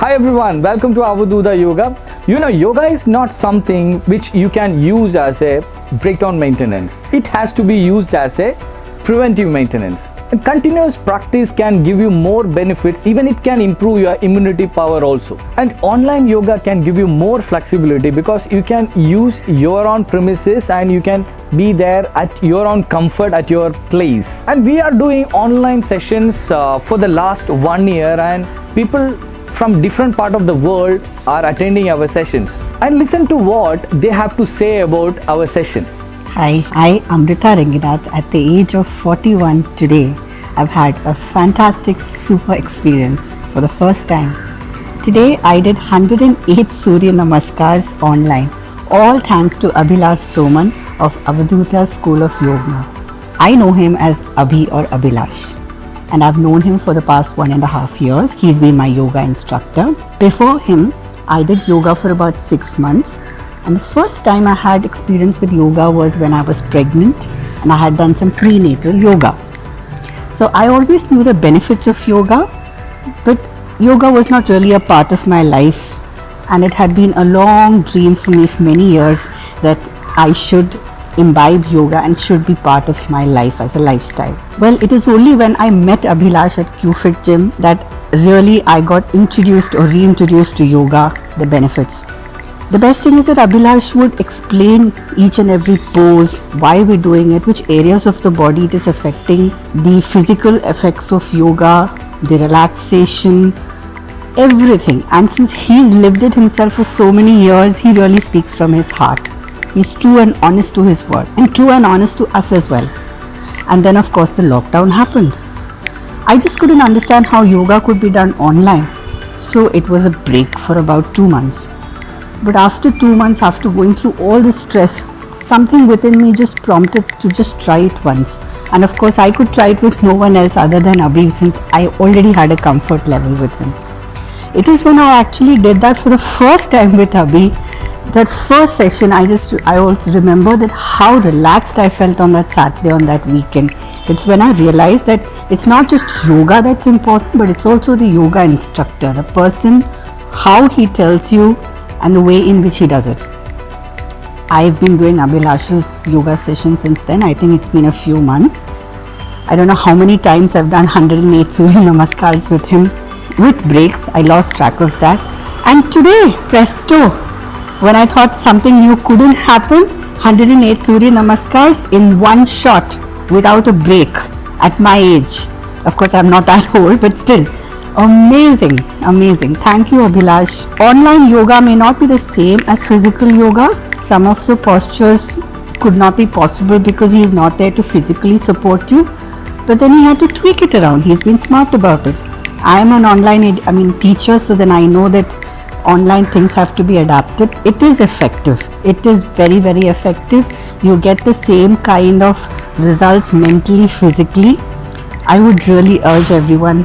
Hi everyone, welcome to Avaduda Yoga. You know, yoga is not something which you can use as a breakdown maintenance. It has to be used as a preventive maintenance. And continuous practice can give you more benefits, even it can improve your immunity power also. And online yoga can give you more flexibility because you can use your own premises and you can be there at your own comfort at your place. And we are doing online sessions for the last 1 year, and people from different part of the world are attending our sessions. And listen to what they have to say about our session. Hi, I Amrita Ranginath. At the age of 41 today, I've had a fantastic super experience for the first time. Today I did 108 Surya Namaskars online, all thanks to Abhilash Soman of Avaduta School of Yoga. I know him as Abhi or Abhilash, and I've known him for the past 1.5 years. He's been my yoga instructor. Before him, I did yoga for about 6 months. And the first time I had experience with yoga was when I was pregnant and I had done some prenatal yoga. So I always knew the benefits of yoga, but yoga was not really a part of my life, and it had been a long dream for me for many years that I should imbibe yoga and should be part of my life as a lifestyle. Well, it is only when I met Abhilash at QFit Gym that really I got introduced or reintroduced to yoga, the benefits. The best thing is that Abhilash would explain each and every pose, why we're doing it, which areas of the body it is affecting, the physical effects of yoga, the relaxation, everything. And since he's lived it himself for so many years, he really speaks from his heart. He's true and honest to his word, and true and honest to us as well. And then of course the lockdown happened. I just couldn't understand how yoga could be done online. So it was a break for about 2 months. But after 2 months, after going through all this stress, something within me just prompted to just try it once. And of course, I could try it with no one else other than Abhi, since I already had a comfort level with him. It is when I actually did that for the first time with Abhi, that first session, I also remember that how relaxed I felt on that Saturday, on that weekend. It's when I realized that it's not just yoga that's important, but it's also the yoga instructor, the person, how he tells you, and the way in which he does it. I've been doing Abhilash's yoga session since then. I think it's been a few months. I don't know how many times I've done 108 Surya Namaskars with him, with breaks. I lost track of that. And today, presto, when I thought something new couldn't happen, 108 Surya Namaskars in one shot without a break at my age. Of course, I'm not that old, but still. Amazing, amazing. Thank you, Abhilash. Online yoga may not be the same as physical yoga. Some of the postures could not be possible because he is not there to physically support you. But then he had to tweak it around. He's been smart about it. I am an online teacher, so then I know that online things have to be adapted. It is effective. It is very, very effective. You get the same kind of results mentally, physically. I would really urge everyone,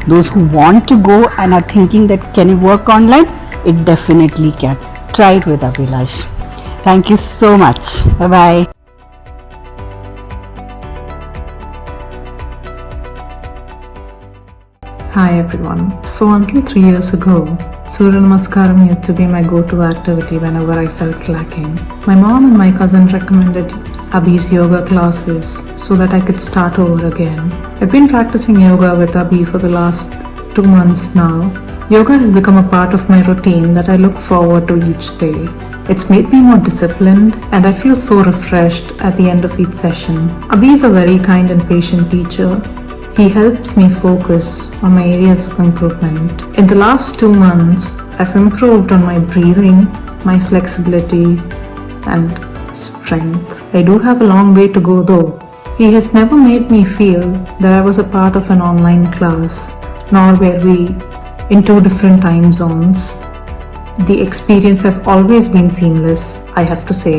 those who want to go and are thinking that can it work online, it definitely can. Try it with Abhilash. Thank you so much. Bye-bye. Hi everyone. So until 3 years ago, Surya Namaskaram used to be my go-to activity whenever I felt lacking. My mom and my cousin recommended Abhi's yoga classes so that I could start over again. I've been practicing yoga with Abhi for the last 2 months now. Yoga has become a part of my routine that I look forward to each day. It's made me more disciplined and I feel so refreshed at the end of each session. Abhi is a very kind and patient teacher. He helps me focus on my areas of improvement. In the last 2 months, I've improved on my breathing, my flexibility, and strength. I do have a long way to go though. He has never made me feel that I was a part of an online class, nor were we in 2 different time zones. The experience has always been seamless, I have to say.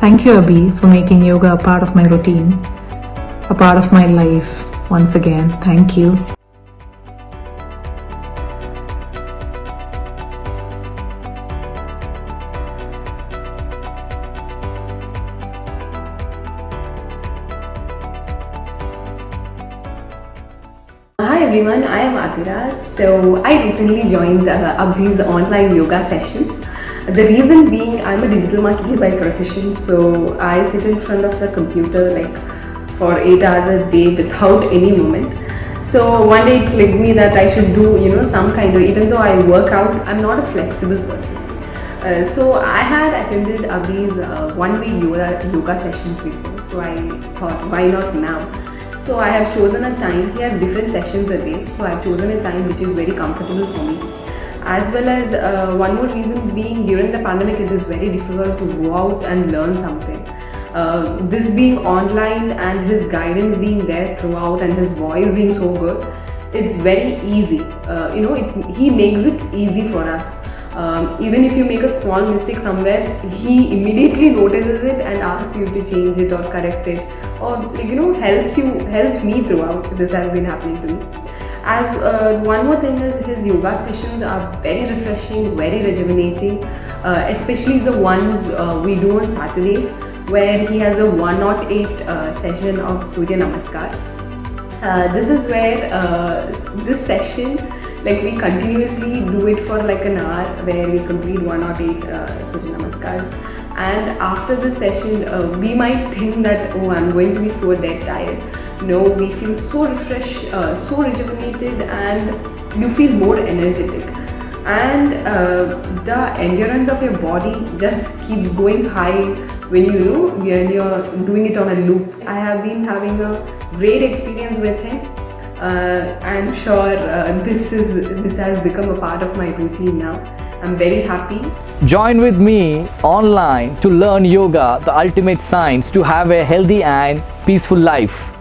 Thank you, Abhi, for making yoga a part of my routine, a part of my life. Once again, thank you. Hi everyone, I am Atira. So I recently joined Abhi's online yoga sessions. The reason being, I'm a digital marketer by profession, so I sit in front of the computer like for 8 hours a day without any movement. So one day it clicked me that I should do, some kind of, even though I work out, I'm not a flexible person. So I had attended Abhi's 1 week yoga sessions before, so I thought, why not now? So I have chosen a time. He has different sessions a day, so I have chosen a time which is very comfortable for me. As well as one more reason being, during the pandemic it is very difficult to go out and learn something. This being online and his guidance being there throughout and his voice being so good, it's very easy. He makes it easy for us. Even if you make a small mistake somewhere, he immediately notices it and asks you to change it or correct it, or helps me throughout. This has been happening to me. As one more thing is, his yoga sessions are very refreshing, very rejuvenating, especially the ones we do on Saturdays, where he has a 108 session of Surya Namaskar. This is where this session, like, we continuously do it for like an hour, where we complete 108 Surya Namaskars. And after the session, we might think that, oh, I'm going to be so dead tired. No, we feel so refreshed, so rejuvenated, and you feel more energetic. And the endurance of your body just keeps going high when you're doing it on a loop. I have been having a great experience with him. I'm sure this has become a part of my routine now. I'm very happy. Join with me online to learn yoga, the ultimate science to have a healthy and peaceful life.